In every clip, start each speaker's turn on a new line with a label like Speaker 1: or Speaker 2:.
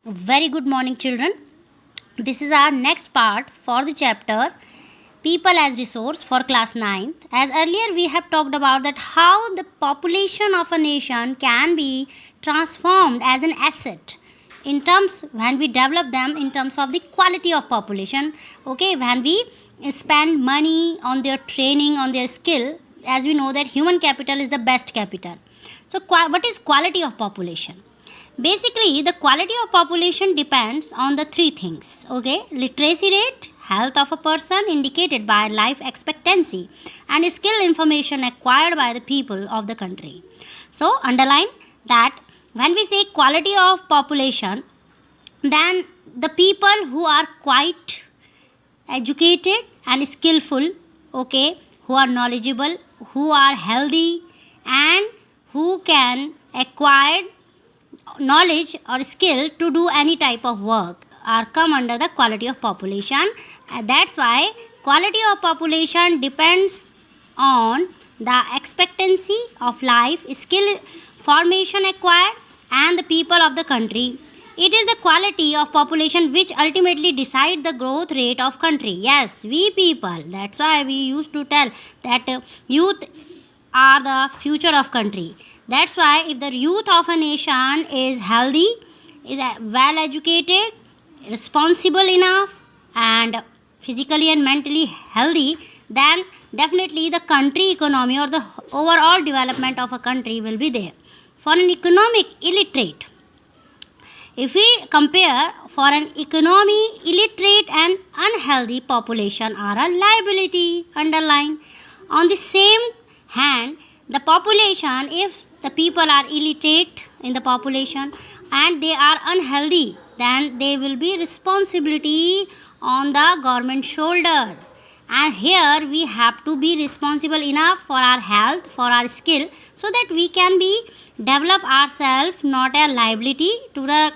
Speaker 1: Very good morning, children. This is our next part for the chapter People as Resource for class 9th. As earlier we have talked about that how the population of a nation can be transformed as an asset in terms when we develop them in terms of the quality of population. Okay, when we spend money on their training, on their skill, as we know that human capital is the best capital. So what is quality of population? Basically, the quality of population depends on the three things. Okay, literacy rate, health of a person indicated by life expectancy, and skill information acquired by the people of the country. So, underline that when we say quality of population, then the people who are quite educated and skillful, okay, who are knowledgeable, who are healthy, and who can acquire knowledge or skill to do any type of work are come under the quality of population. That's why quality of population depends on the expectancy of life, skill formation acquired, and the people of the country. It is the quality of population which ultimately decide the growth rate of country. Yes, we people. That's why we used to tell that youth are the future of country. That's why if the youth of a nation is healthy, is well educated, responsible enough, and physically and mentally healthy, then definitely the country economy or the overall development of a country will be there. For an economic illiterate, if we compare, for an economy, illiterate and unhealthy population are a liability, underline. On the same hand, the population, if the people are illiterate in the population and they are unhealthy, then they will be responsibility on the government shoulder. And here we have to be responsible enough for our health, for our skill, so that we can be develop ourselves, not a liability to the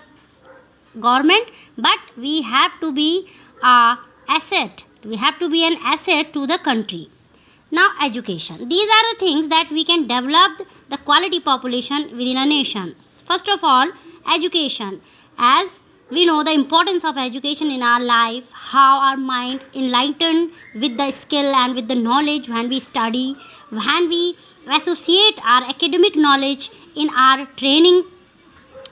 Speaker 1: government, but we have to be a asset. We have to be an asset to the country. Now, education. These are the things that we can develop the quality population within a nation. First of all, education. As we know the importance of education in our life, how our mind enlightened with the skill and with the knowledge when we study, when we associate our academic knowledge in our training,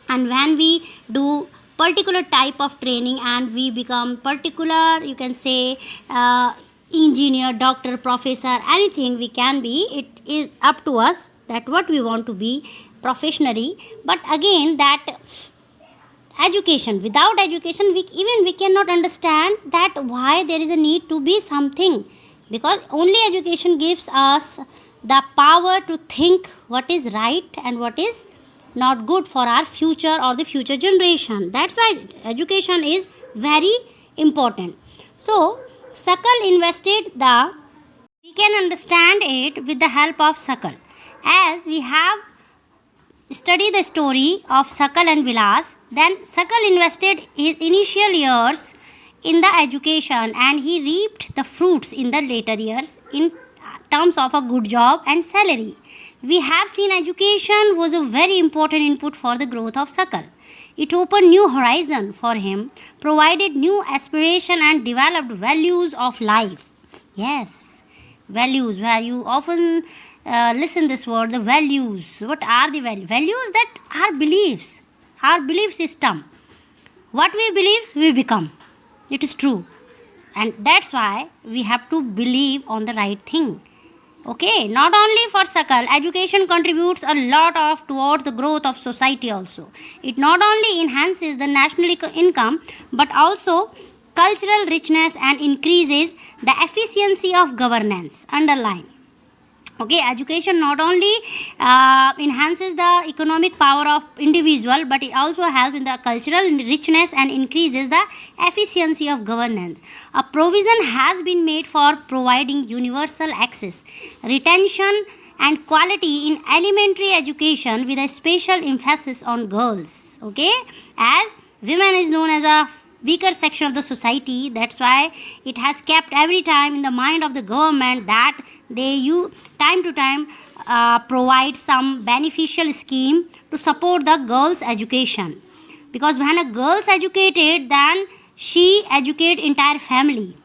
Speaker 1: and when we do particular type of training and we become particular, you can say, engineer, doctor, professor, anything we can be. It is up to us that what we want to be professionally. But again, that education, without education, we cannot understand that why there is a need to be something, because only education gives us the power to think what is right and what is not good for our future or the future generation. That's why education is very important. So Sakal invested we can understand it with the help of Sakal. As we have studied the story of Sakal and Vilas, then Sakal invested his initial years in the education and he reaped the fruits in the later years in terms of a good job and salary. We have seen education was a very important input for the growth of Sakal. It opened new horizon for him, provided new aspiration and developed values of life. Yes, values, where you often listen this word, the values. What are the values? Values that are beliefs, our belief system. What we believe, we become. It is true. And that's why we have to believe on the right thing. Okay, not only for Sakal, education contributes a lot of towards the growth of society also. It not only enhances the national income, but also cultural richness and increases the efficiency of governance. Underline. Okay, education not only enhances the economic power of individual, but it also helps in the cultural richness and increases the efficiency of governance. A provision has been made for providing universal access, retention, and quality in elementary education with a special emphasis on girls. Okay, as women is known as a weaker section of the society, that's why it has kept every time in the mind of the government that they time to time provide some beneficial scheme to support the girls' education. because when a girl is educated, then she educate entire family.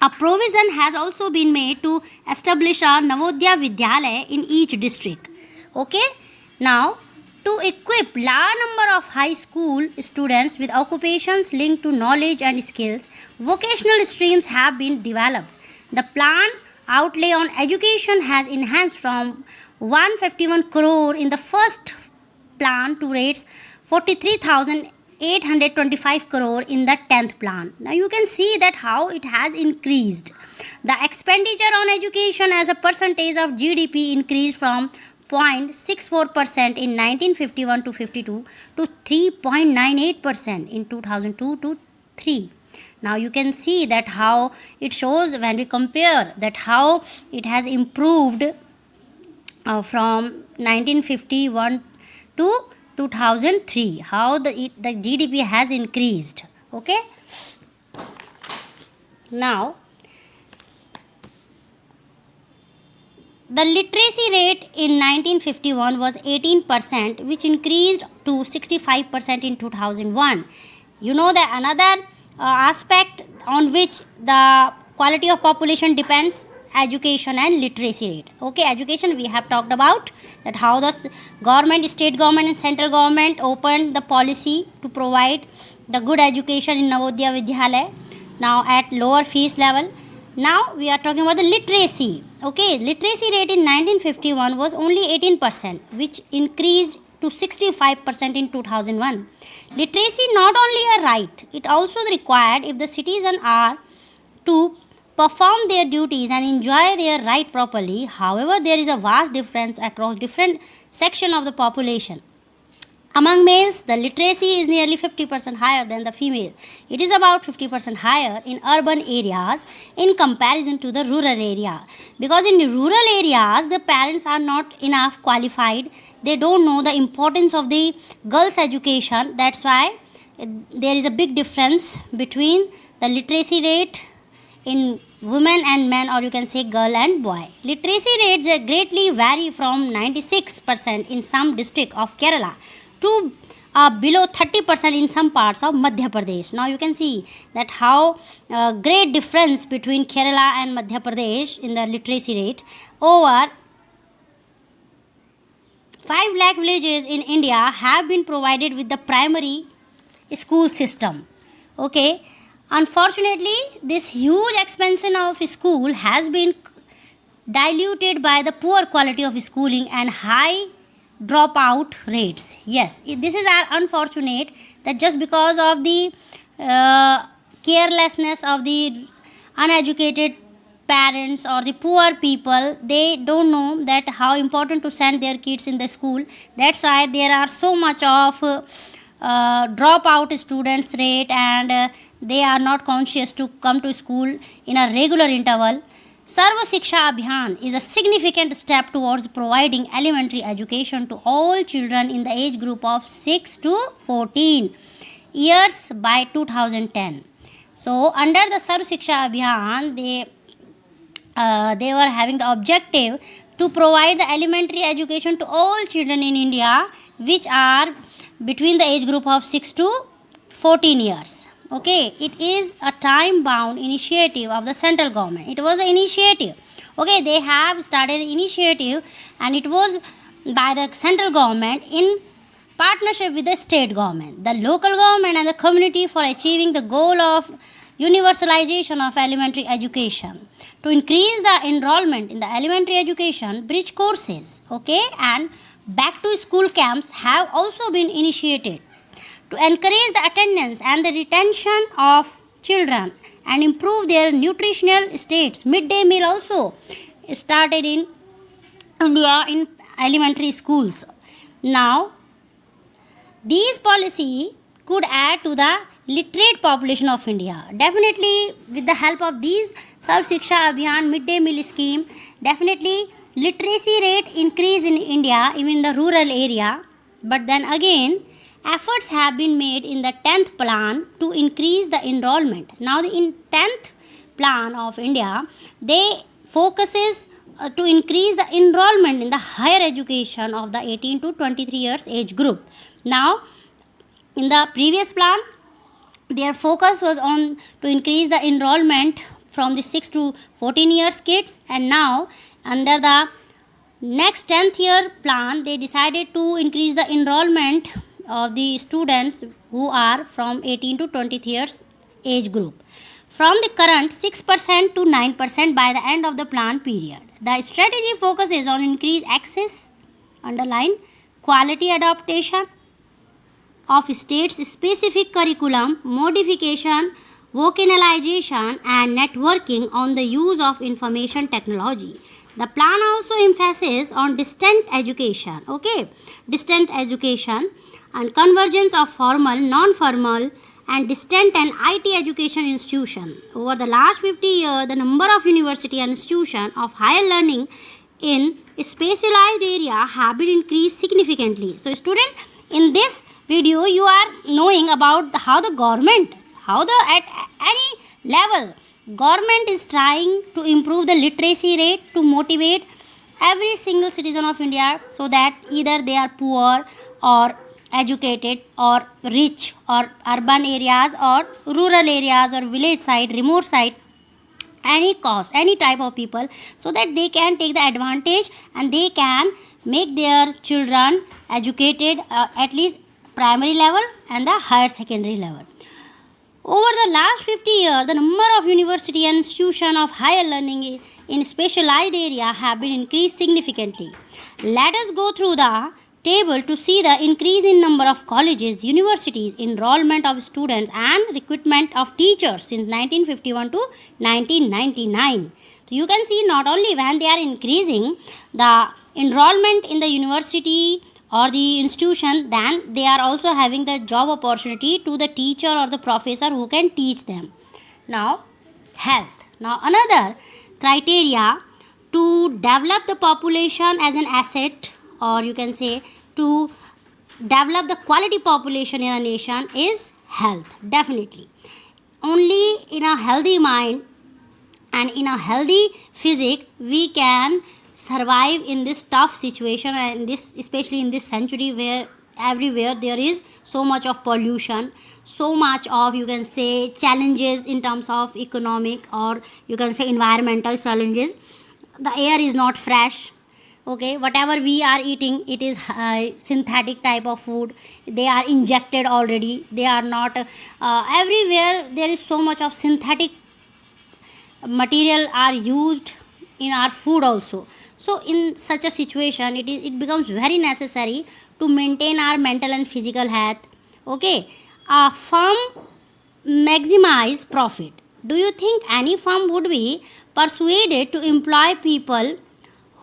Speaker 1: A provision has also been made to establish a Navodaya Vidyalaya in each district. Okay? Now, to equip large number of high school students with occupations linked to knowledge and skills, vocational streams have been developed. The planned outlay on education has enhanced from 151 crore in the first plan to rates 43,825 crore in the 10th plan. Now you can see that how it has increased. The expenditure on education as a percentage of GDP increased from 0.64% in 1951 to 52 to 3.98% in 2002 to 3. Now you can see that how it shows when we compare that how it has improved from 1951 to 2003, how the GDP has increased. Okay. Now the literacy rate in 1951 was 18%, which increased to 65% in 2001. You know that another aspect on which the quality of population depends, education and literacy rate. Okay, education we have talked about that how the government, state government and central government opened the policy to provide the good education in Navodaya Vidyalaya now at lower fees level. Now we are talking about the literacy. Okay, literacy rate in 1951 was only 18%, which increased to 65% in 2001. Literacy not only a right, it also required if the citizens are to perform their duties and enjoy their right properly. However, there is a vast difference across different sections of the population. Among males, the literacy is nearly 50% higher than the female. It is about 50% higher in urban areas in comparison to the rural area. Because in the rural areas, the parents are not enough qualified. They don't know the importance of the girls' education. That's why there is a big difference between the literacy rate in women and men, or you can say girl and boy. Literacy rates greatly vary from 96% in some district of Kerala to below 30% in some parts of Madhya Pradesh. Now you can see that how great difference between Kerala and Madhya Pradesh in the literacy rate. Over 5 lakh villages in India have been provided with the primary school system. Okay, unfortunately, this huge expansion of school has been diluted by the poor quality of schooling and high dropout rates. Yes, this is unfortunate that just because of the carelessness of the uneducated parents or the poor people, they don't know that how important to send their kids in the school. That's why there are so much of dropout students rate, and they are not conscious to come to school in a regular interval. Sarva Shiksha Abhiyan is a significant step towards providing elementary education to all children in the age group of 6 to 14 years by 2010. So, under the Sarva Shiksha Abhiyan, they were having the objective to provide the elementary education to all children in India which are between the age group of 6 to 14 years. Okay, it is a time bound initiative of the central government. It was an initiative. Okay, they have started an initiative and it was by the central government in partnership with the state government, the local government and the community for achieving the goal of universalization of elementary education. To increase the enrollment in the elementary education, bridge courses, okay, and back to school camps have also been initiated to encourage the attendance and the retention of children and improve their nutritional states. Midday meal also started in India in elementary schools. Now, these policy could add to the literate population of India. Definitely, with the help of these Sarv Shiksha Abhiyan midday meal scheme, definitely literacy rate increase in India, even in the rural area. But then again, efforts have been made in the 10th plan to increase the enrollment. Now, in 10th plan of India, they focuses to increase the enrollment in the higher education of the 18 to 23 years age group. Now, In the previous plan, their focus was on to increase the enrollment from the 6 to 14 years kids, and now under the next 10th year plan they decided to increase the enrollment of the students who are from 18 to 20 years age group from the current 6% to 9% by the end of the plan period. The strategy focuses on increased access, underline, quality adaptation of states specific curriculum, modification, vocalization and networking on the use of information technology. The plan also emphasizes on distant education, distant education and convergence of formal, non-formal and distant and IT education institution. Over the last 50 years, the number of university and institution of higher learning in specialized area have been increased significantly. So student, in this video you are knowing about how the government, at any level government is trying to improve the literacy rate to motivate every single citizen of India so that either they are poor or educated or rich or urban areas or rural areas or village side, remote side, any cost, any type of people, so that they can take the advantage and they can make their children educated at least primary level and the higher secondary level. Over the last 50 years, the number of university and institutions of higher learning in specialized area have been increased significantly. Let us go through the table to see the increase in number of colleges, universities, enrollment of students and recruitment of teachers since 1951 to 1999. So you can see not only when they are increasing the enrollment in the university or the institution, then they are also having the job opportunity to the teacher or the professor who can teach them. Now, health. Now, another criteria to develop the population as an asset, or you can say to develop the quality population in a nation, is health. Definitely. Only in a healthy mind and in a healthy physique we can survive in this tough situation, and this especially in this century where everywhere there is so much of pollution, so much of, you can say, challenges in terms of economic or you can say environmental challenges. The air is not fresh, whatever we are eating, it is synthetic type of food, they are injected already, they are not everywhere there is so much of synthetic material are used in our food also. So in such a situation it becomes very necessary to maintain our mental and physical health. A firm maximize profit. Do you think any firm would be persuaded to employ people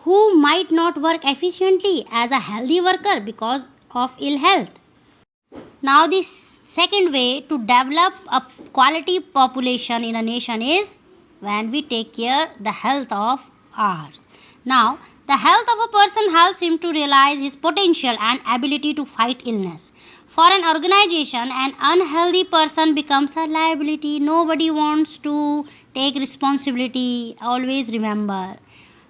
Speaker 1: who might not work efficiently as a healthy worker because of ill health? Now the second way to develop a quality population in a nation is when we take care the health of ours. Now, the health of a person helps him to realize his potential and ability to fight illness. For an organization, an unhealthy person becomes a liability. Nobody wants to take responsibility. Always remember,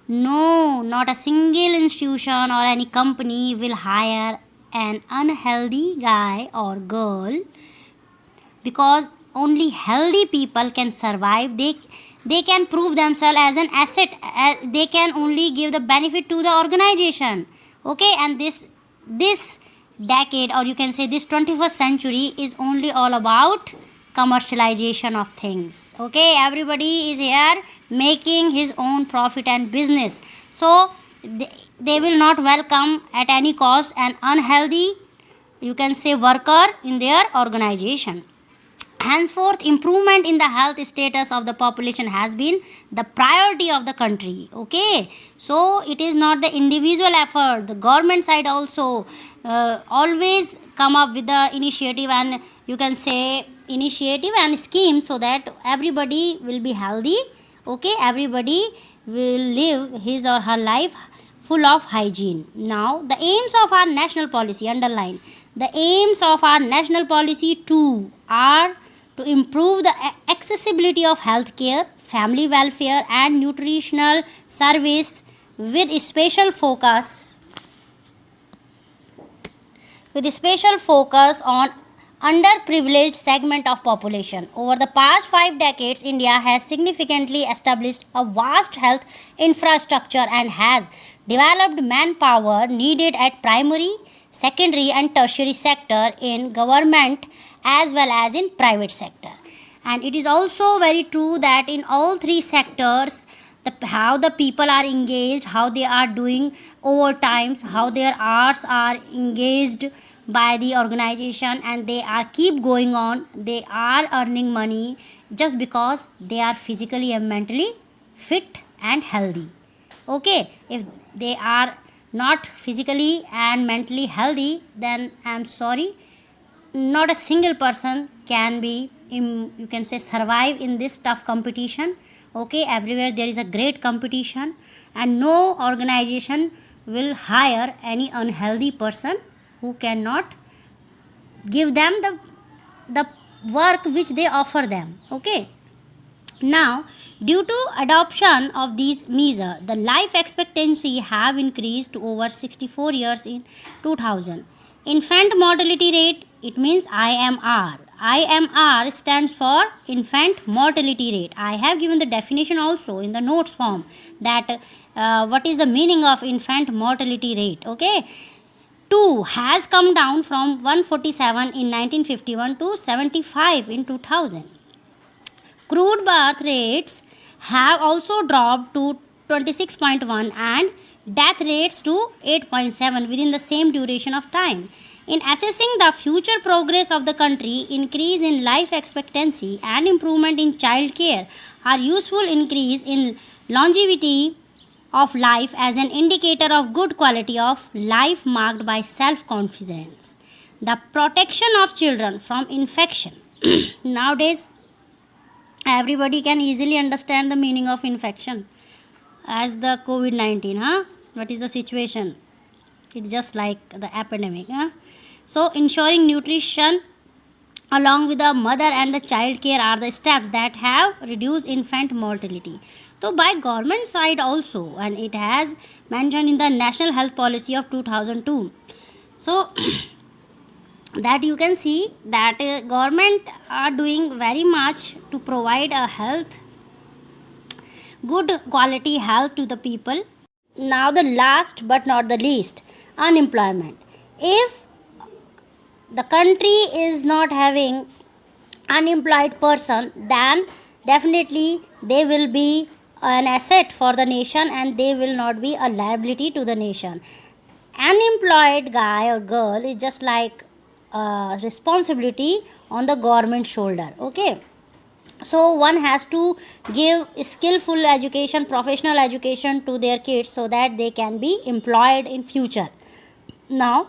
Speaker 1: no, not a single institution or any company will hire an unhealthy guy or girl, because only healthy people can survive. They can prove themselves as an asset. They can only give the benefit to the organization. And this decade, or you can say this 21st century, is only all about commercialization of things. Everybody is here making his own profit and business. So they will not welcome at any cost an unhealthy, you can say, worker in their organization. Henceforth, improvement in the health status of the population has been the priority of the country. So it is not the individual effort. The government side also always come up with the initiative and, you can say, initiative and schemes so that everybody will be healthy. Everybody will live his or her life full of hygiene. Now, the aims of our national policy, underline, the aims of our national policy too are to improve the accessibility of healthcare, family welfare and nutritional service with special focus on underprivileged segment of population. Over the past 5 decades, India has significantly established a vast health infrastructure and has developed manpower needed at primary, secondary and tertiary sector in government as well as in private sector. And it is also very true that in all three sectors, how the people are engaged, how they are doing overtimes, how their hours are engaged by the organization, and they are keep going on, they are earning money just because they are physically and mentally fit and healthy. Okay, if they are not physically and mentally healthy, then I'm sorry, not a single person can be you can say survive in this tough competition. Okay, everywhere there is a great competition, and no organization will hire any unhealthy person who cannot give them the work which they offer them. Okay, now due to adoption of these measures, the life expectancy have increased to over 64 years in 2000. Infant mortality rate, it means IMR. IMR stands for infant mortality rate. I have given the definition also in the notes form, that what is the meaning of infant mortality rate. Okay, 2 has come down from 147 in 1951 to 75 in 2000. Crude birth rates have also dropped to 26.1 and death rates to 8.7 within the same duration of time. In assessing the future progress of the country, increase in life expectancy and improvement in child care are useful increase in longevity of life as an indicator of good quality of life marked by self-confidence. The protection of children from infection. Nowadays, everybody can easily understand the meaning of infection as the COVID-19. What is the situation? It's just like the epidemic. So ensuring nutrition along with the mother and the child care are the steps that have reduced infant mortality. So by government side also, and it has mentioned in the National Health Policy of 2002. So that you can see that government are doing very much to provide a good quality health to the people. Now the last but not the least, unemployment. If the country is not having unemployed person, then definitely they will be an asset for the nation and they will not be a liability to the nation. Unemployed guy or girl is just like responsibility on the government shoulder. Okay, so one has to give skillful education, professional education to their kids so that they can be employed in future. Now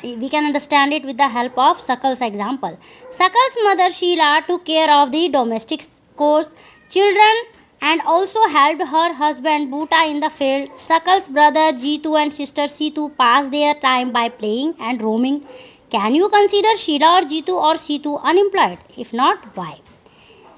Speaker 1: we can understand it with the help of Sakal's example. Sakal's mother Sheila took care of the domestic chores, children, and also helped her husband Bhuta in the field. Sakal's brother Jitu and sister Situ passed their time by playing and roaming. Can you consider Sheila or Jitu or Situ unemployed? If not, why?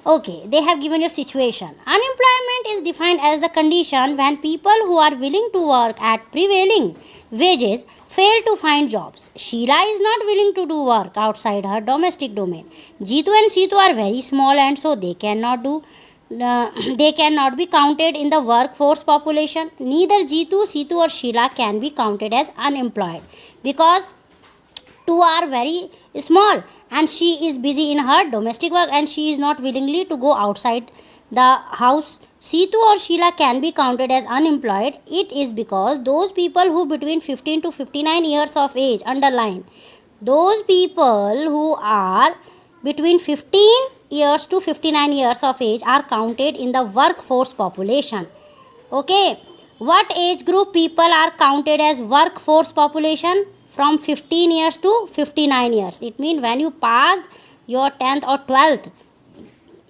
Speaker 1: Okay, they have given you a situation. Unemployment is defined as the condition when people who are willing to work at prevailing wages fail to find jobs. Sheila is not willing to do work outside her domestic domain. Jitu and Situ are very small and so they cannot be counted in the workforce population. Neither Jitu, Situ or Sheila can be counted as unemployed because two are very small and she is busy in her domestic work and she is not willingly to go outside the house. Situ or Sheila can be counted as unemployed. It is because those people who between 15 to 59 years of age, underline, those people who are between 15 years to 59 years of age are counted in the workforce population. Okay, what age group people are counted as workforce population? From 15 years to 59 years. It means when you passed your 10th or 12th,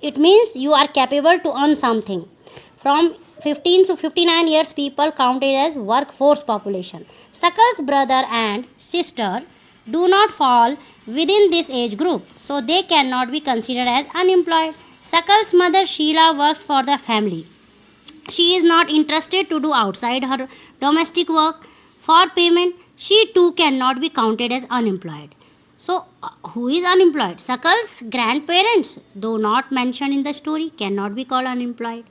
Speaker 1: it means you are capable to earn something. From 15 to 59 years, people counted as workforce population. Sakal's brother and sister do not fall within this age group, so they cannot be considered as unemployed. Sakal's mother Sheila works for the family. She is not interested to do outside her domestic work for payment. She too cannot be counted as unemployed. So, who is unemployed? Sakal's grandparents, though not mentioned in the story, cannot be called unemployed.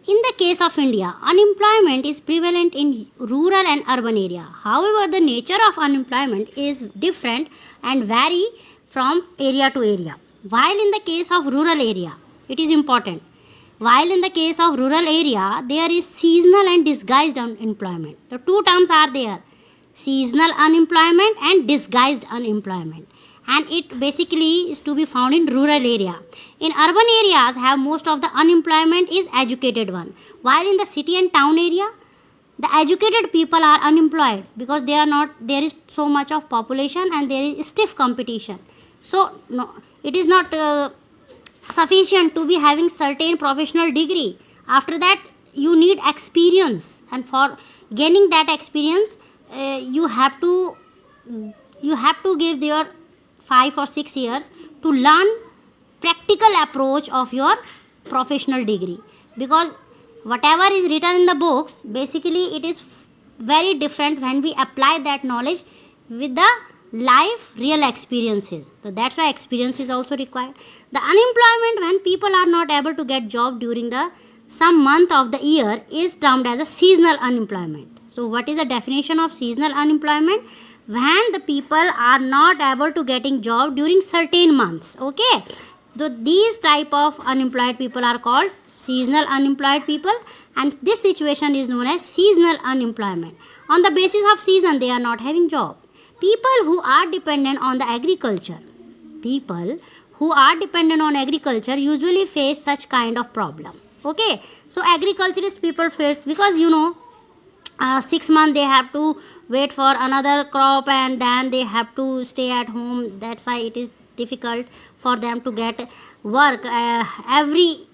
Speaker 1: In the case of India, unemployment is prevalent in rural and urban area. However, the nature of unemployment is different and vary from area to area. While in the case of rural area, it is important. While in the case of rural area, there is seasonal and disguised unemployment. The two terms are there: seasonal unemployment and disguised unemployment, and it basically is to be found in rural area. In urban areas have most of the unemployment is educated one, while in the city and town area the educated people are unemployed because they are not, there is so much of population and there is stiff competition. So no, it is not sufficient to be having certain professional degree. After that you need experience, and for gaining that experience you have to give your 5 or 6 years to learn practical approach of your professional degree, because whatever is written in the books, basically it is very different when we apply that knowledge with the life real experiences. So that's why experience is also required. The unemployment when people are not able to get job during the some month of the year is termed as a seasonal unemployment. So what is the definition of seasonal unemployment? When the people are not able to getting job during certain months. Okay, so these type of unemployed people are called seasonal unemployed people, and this situation is known as seasonal unemployment. On the basis of season they are not having job. People who are dependent on the agriculture, people who are dependent on agriculture usually face such kind of problem. Okay, so agriculturist people face, because 6 months they have to wait for another crop and then they have to stay at home. That's why it is difficult for them to get work every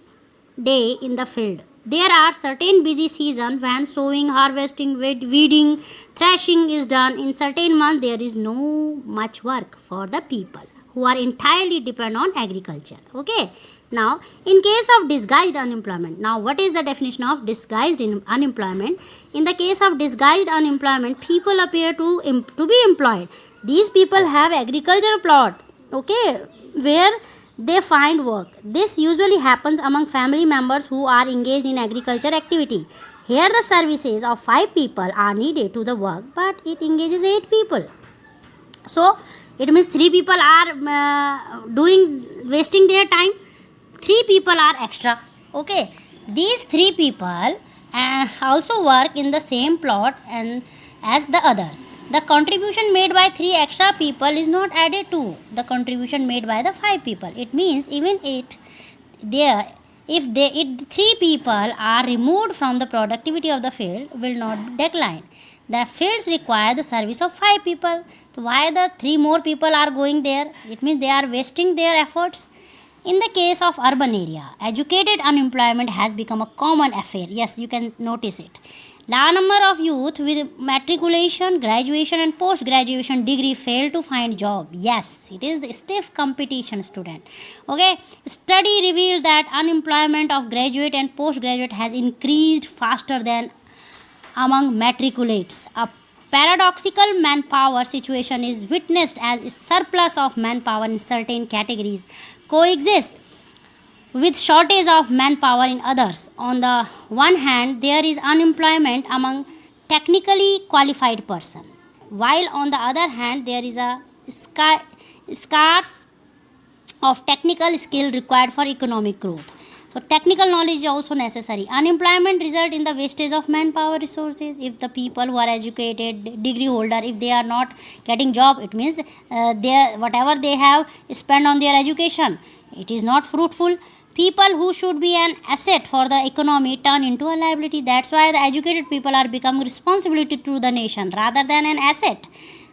Speaker 1: day in the field. There are certain busy seasons when sowing, harvesting, weeding, threshing is done. In certain months there is no much work for the people who are entirely dependent on agriculture. Okay, now in case of disguised unemployment, now what is the definition of disguised unemployment? In the case of disguised unemployment, people appear to be employed. These people have agricultural plot, okay, where they find work. This usually happens among family members who are engaged in agriculture activity. Here the services of 5 people are needed to the work, but it engages 8 people. So it means 3 people are wasting their time. 3 people are extra. Okay, these 3 people also work in the same plot and as the others. The contribution made by 3 extra people is not added to the contribution made by the 5 people. It means even if 3 people are removed from the productivity of the field will not decline. The fields require the service of 5 people. So why the 3 more people are going there? It means they are wasting their efforts. In the case of urban area, educated unemployment has become a common affair. Yes, you can notice it. Large number of youth with matriculation, graduation and post-graduation degree fail to find job. Yes, it is the stiff competition, student. Okay, study revealed that unemployment of graduate and postgraduate has increased faster than among matriculates. A paradoxical manpower situation is witnessed as a surplus of manpower in certain categories coexist with shortage of manpower in others. On the one hand, there is unemployment among technically qualified person, while on the other hand, there is a scarce of technical skill required for economic growth. So technical knowledge is also necessary. Unemployment result in the wastage of manpower resources. If the people who are educated, degree holder, if they are not getting job, it means whatever they have spent on their education, it is not fruitful. People who should be an asset for the economy turn into a liability. That's why the educated people are becoming responsibility to the nation rather than an asset.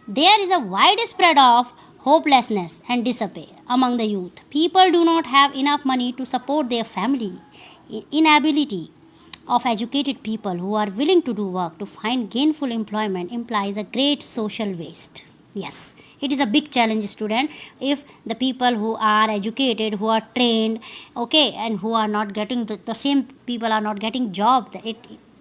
Speaker 1: There is a wide spread of hopelessness and despair among the youth. People do not have enough money to support their family. Inability of educated people who are willing to do work to find gainful employment implies a great social waste. Yes, it is a big challenge, student. If the people who are educated, who are trained, okay, and who are not getting the same people are not getting job,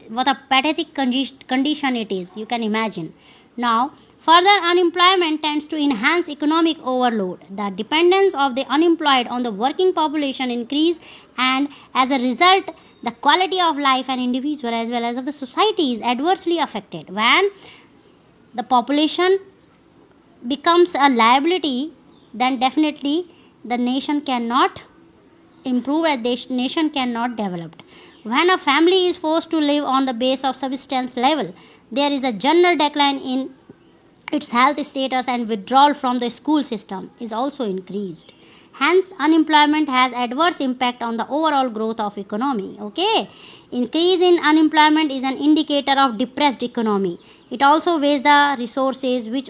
Speaker 1: what a pathetic condition it is, you can imagine. Now Further, unemployment tends to enhance economic overload. The dependence of the unemployed on the working population increase, and as a result, the quality of life an individual as well as of the society is adversely affected. When the population becomes a liability, then definitely the nation cannot improve and the nation cannot develop. When a family is forced to live on the base of subsistence level, there is a general decline in its health status, and withdrawal from the school system is also increased. Hence, unemployment has adverse impact on the overall growth of economy. Okay, increase in unemployment is an indicator of depressed economy. It also wastes the resources which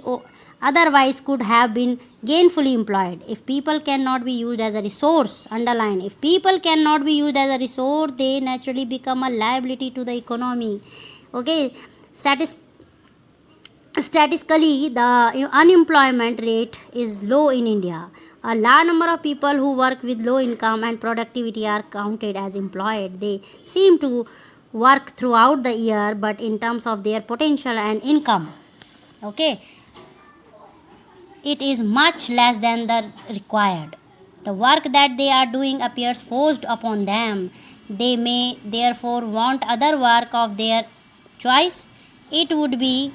Speaker 1: otherwise could have been gainfully employed. If people cannot be used as a resource, underline, if people cannot be used as a resource, they naturally become a liability to the economy. Okay, statistically, the unemployment rate is low in India. A large number of people who work with low income and productivity are counted as employed. They seem to work throughout the year, but in terms of their potential and income, okay, it is much less than the required. The work that they are doing appears forced upon them. They may therefore want other work of their choice. It would be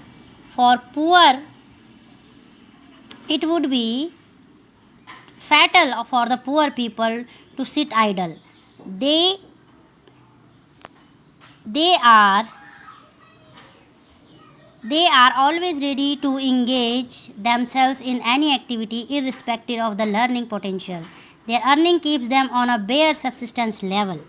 Speaker 1: fatal for the poor people to sit idle. They are always ready to engage themselves in any activity irrespective of the learning potential. Their earning keeps them on a bare subsistence level.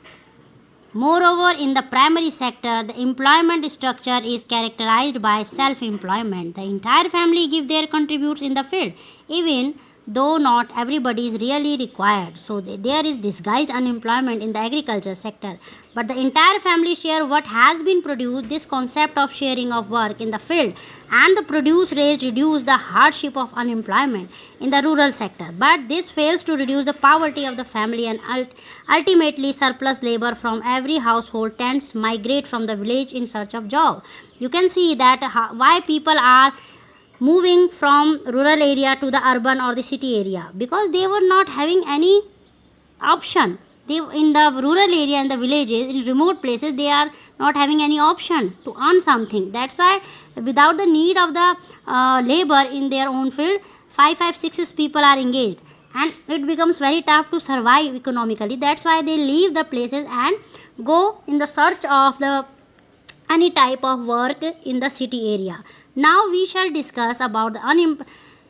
Speaker 1: Moreover, in the primary sector, the employment structure is characterized by self-employment. The entire family give their contributes in the field, even though not everybody is really required. So there is disguised unemployment in the agriculture sector, but the entire family share what has been produced. This concept of sharing of work in the field and the produce raised reduce the hardship of unemployment in the rural sector, but this fails to reduce the poverty of the family, and ultimately surplus labor from every household tends migrate from the village in search of job. You can see that why people are moving from rural area to the urban or the city area, because they were not having any option. They in the rural area, in the villages, in remote places, they are not having any option to earn something. That's why without the need of the labor in their own field, 6 people are engaged, and it becomes very tough to survive economically. That's why they leave the places and go in the search of the any type of work in the city area. Now we shall discuss about the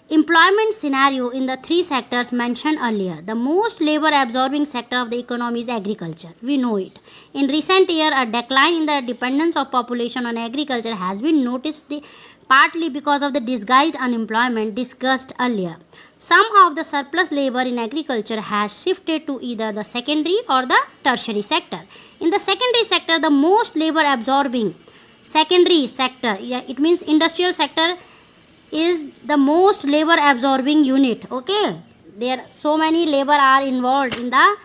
Speaker 1: employment scenario in the three sectors mentioned earlier. The most labor absorbing sector of the economy is agriculture. We know it. In recent years, a decline in the dependence of population on agriculture has been noticed, partly because of the disguised unemployment discussed earlier. Some of the surplus labor in agriculture has shifted to either the secondary or the tertiary sector. In the secondary sector, the most labor absorbing secondary sector, it means industrial sector, is the most labor absorbing unit. Okay, there so many labor are involved in the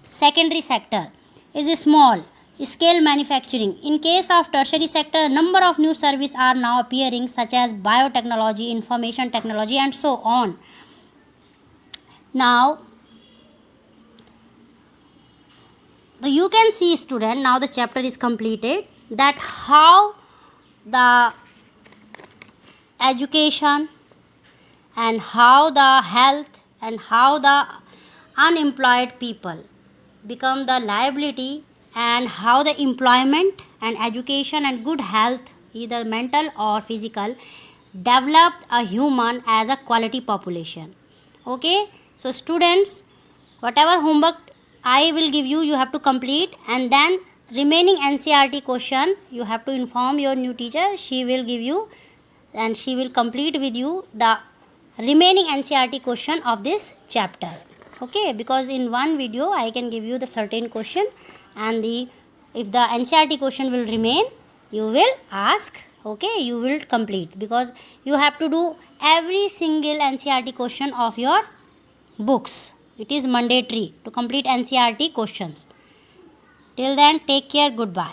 Speaker 1: secondary sector. Is small scale manufacturing. In case of tertiary sector, a number of new services are now appearing, such as biotechnology, information technology, and so on. Now you can see, student, now the chapter is completed, that how the education and how the health and how the unemployed people become the liability, and how the employment and education and good health, either mental or physical, developed a human as a quality population. Okay, so students, whatever homework I will give you, you have to complete, and then remaining NCERT question you have to inform your new teacher. She will give you and she will complete with you the remaining NCERT question of this chapter. Okay, because in one video I can give you the certain question, and if the NCERT question will remain, you will ask. Okay, you will complete, because you have to do every single NCERT question of your books. It is mandatory to complete NCERT questions. Till then, take care. Goodbye.